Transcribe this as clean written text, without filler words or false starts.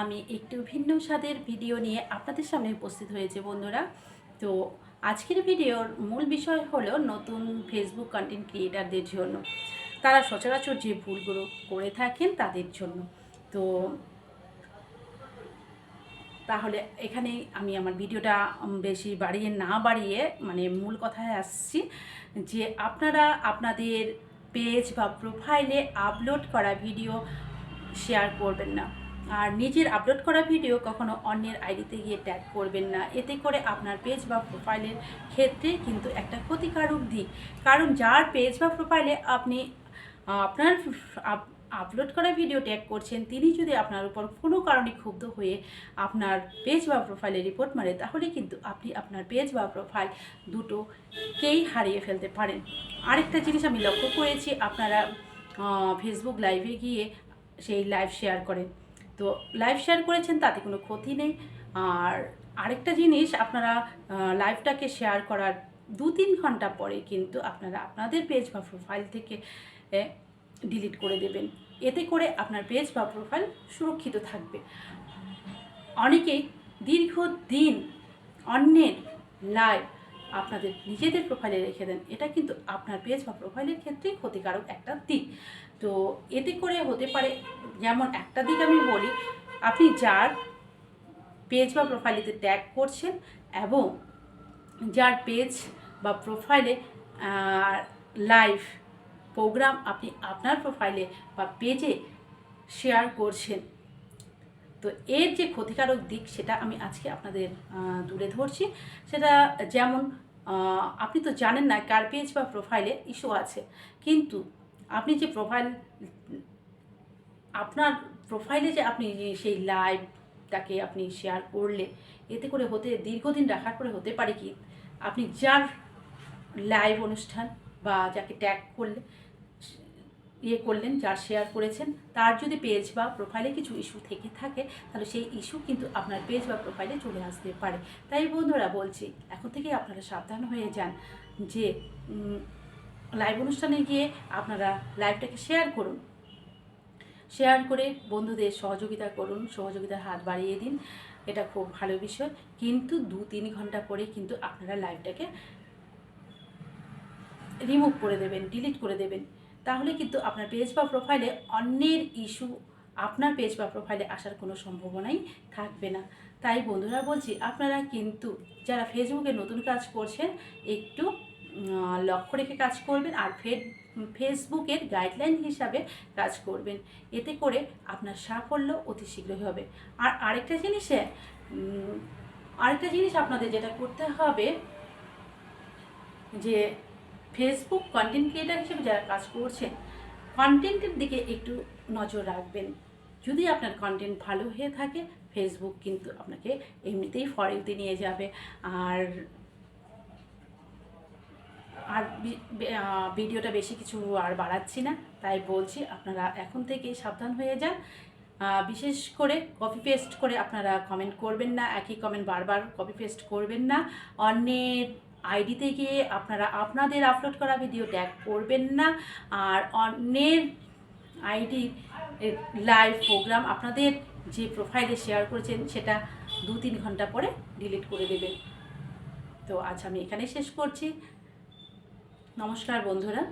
আমি একটু ভিন্ন স্বাদের ভিডিও নিয়ে আপনাদের সামনে উপস্থিত হয়েছে বন্ধুরা। তো আজকের ভিডিওর মূল বিষয় হলো নতুন ফেসবুক কন্টেন্ট ক্রিয়েটারদের জন্য, তারা সচরাচর যে ভুলগুলো করে থাকেন তাদের জন্য। তো তাহলে এখানেই আমি আমার ভিডিওটা বেশি না বাড়িয়ে মূল কথায় আসছি, যে আপনারা আপনাদের পেজ বা প্রোফাইলে আপলোড করা ভিডিও শেয়ার করবেন না, আর নিজের আপলোড করা ভিডিও কখনো অন্যের আইডিতে গিয়ে ট্যাগ করবেন না। এতে করে আপনার পেজ বা প্রোফাইলের ক্ষেত্রে কিন্তু একটা ক্ষতিকারক দিক, কারণ যার পেজ বা প্রোফাইলে আপনি আপনার আপলোড করা ভিডিও ট্যাগ করছেন, তিনি যদি আপনার উপর কোনো কারণে ক্ষুব্ধ হয়ে আপনার পেজ বা প্রোফাইলে রিপোর্ট মারে, তাহলে কিন্তু আপনি আপনার পেজ বা প্রোফাইল দুটোকেই হারিয়ে ফেলতে পারেন। আরেকটা জিনিস আমি লক্ষ্য করেছি, আপনারা ফেসবুক লাইভে গিয়ে সেই লাইভ শেয়ার করেন, তো লাইভ শেয়ার করেছেন তাতে কোনো ক্ষতি নেই। আর আরেকটা জিনিস, আপনারা লাইভটাকে শেয়ার করার 2-3 ঘন্টা পরে কিন্তু আপনারা আপনাদের পেজ বা প্রোফাইল থেকে ডিলিট করে দেবেন। এতে করে আপনার পেজ বা প্রোফাইল সুরক্ষিত থাকবে। অনেকেই দীর্ঘদিন অন্যের লাইভ আপনাদের নিজেদের প্রোফাইলে রেখে দেন, এটা কিন্তু আপনার পেজ বা প্রোফাইলের ক্ষেত্রে ক্ষতিকারক একটা দিক। তো এতে করে হতে পারে, যেমন একটা দিক আমি বলি, আপনি যার পেজ বা প্রোফাইলেতে ট্যাগ করছেন এবং যার পেজ বা প্রোফাইলে লাইভ প্রোগ্রাম আপনি আপনার প্রোফাইলে বা পেজে শেয়ার করছেন, তো এর যে ক্ষতিকারক দিক সেটা আমি আজকে আপনাদের তুলে ধরছি। সেটা যেমন, আপনি তো জানেন না কার পেজ বা প্রোফাইলে ইস্যু আছে, কিন্তু আপনি যে আপনার প্রোফাইলে যে আপনি সেই লাইভটাকে আপনি শেয়ার করলে, এতে করে দীর্ঘদিন রাখার পরে হতে পারে কি, আপনি যার লাইভ অনুষ্ঠান বা যাকে ট্যাগ করলেন, যার শেয়ার করেছেন, তার যদি পেজ বা প্রোফাইলে কিছু ইস্যু থেকে থাকে, তাহলে সেই ইস্যু কিন্তু আপনার পেজ বা প্রোফাইলে চলে আসতে পারে। তাই বন্ধুরা বলছি, এখন থেকে আপনারা সাবধান হয়ে যান, যে লাইভ অনুষ্ঠানে গিয়ে আপনারা লাইভটাকে শেয়ার করুন, শেয়ার করে বন্ধুদের সহযোগিতা করুন, সহযোগিতার হাত বাড়িয়ে দিন, এটা খুব ভালো বিষয়। কিন্তু 2-3 ঘন্টা পরে কিন্তু আপনারা লাইভটাকে রিমুভ করে দেবেন, ডিলিট করে দেবেন। তাহলে কিন্তু আপনার পেজ বা প্রোফাইলে অন্যের ইস্যু আপনার পেজ বা প্রোফাইলে আসার কোনো সম্ভাবনাই থাকবে না। তাই বন্ধুরা বলছি, আপনারা কিন্তু যারা ফেসবুকে নতুন কাজ করছেন, একটু লক্ষ্য রেখে কাজ করবেন, আর ফেসবুকের গাইডলাইন হিসাবে কাজ করবেন। এতে করে আপনার সাফল্য অতি শীঘ্রই হবে। আর আরেকটা জিনিস আপনাদের যেটা করতে হবে, যে ফেসবুক কন্টেন্ট ক্রিয়েটার হিসেবে যারা কাজ করছেন, কন্টেন্টের দিকে একটু নজর রাখবেন। যদি আপনার কন্টেন্ট ভালো হয়ে থাকে, ফেসবুক কিন্তু আপনাকে এমনিতেই ফর ইউতে নিয়ে যাবে। আর আর ভিডিওটা বেশি কিছু আর বাড়াচ্ছি না, তাই বলছি আপনারা এখন থেকেই সাবধান হয়ে যান। বিশেষ করে কপি পেস্ট করে আপনারা কমেন্ট করবেন না, একই কমেন্ট বারবার কপি পেস্ট করবেন না। অন্যের আইডিতে গিয়ে আপনারা আপনাদের আপলোড করা ভিডিও ট্যাগ করবেন না, আর অন্যের আইডি লাইভ প্রোগ্রাম আপনাদের যে প্রোফাইলে শেয়ার করেছেন সেটা 2-3 ঘন্টা পরে ডিলিট করে দেবেন। তো আজ আমি এখানে শেষ করছি। নমস্কার বন্ধুরা।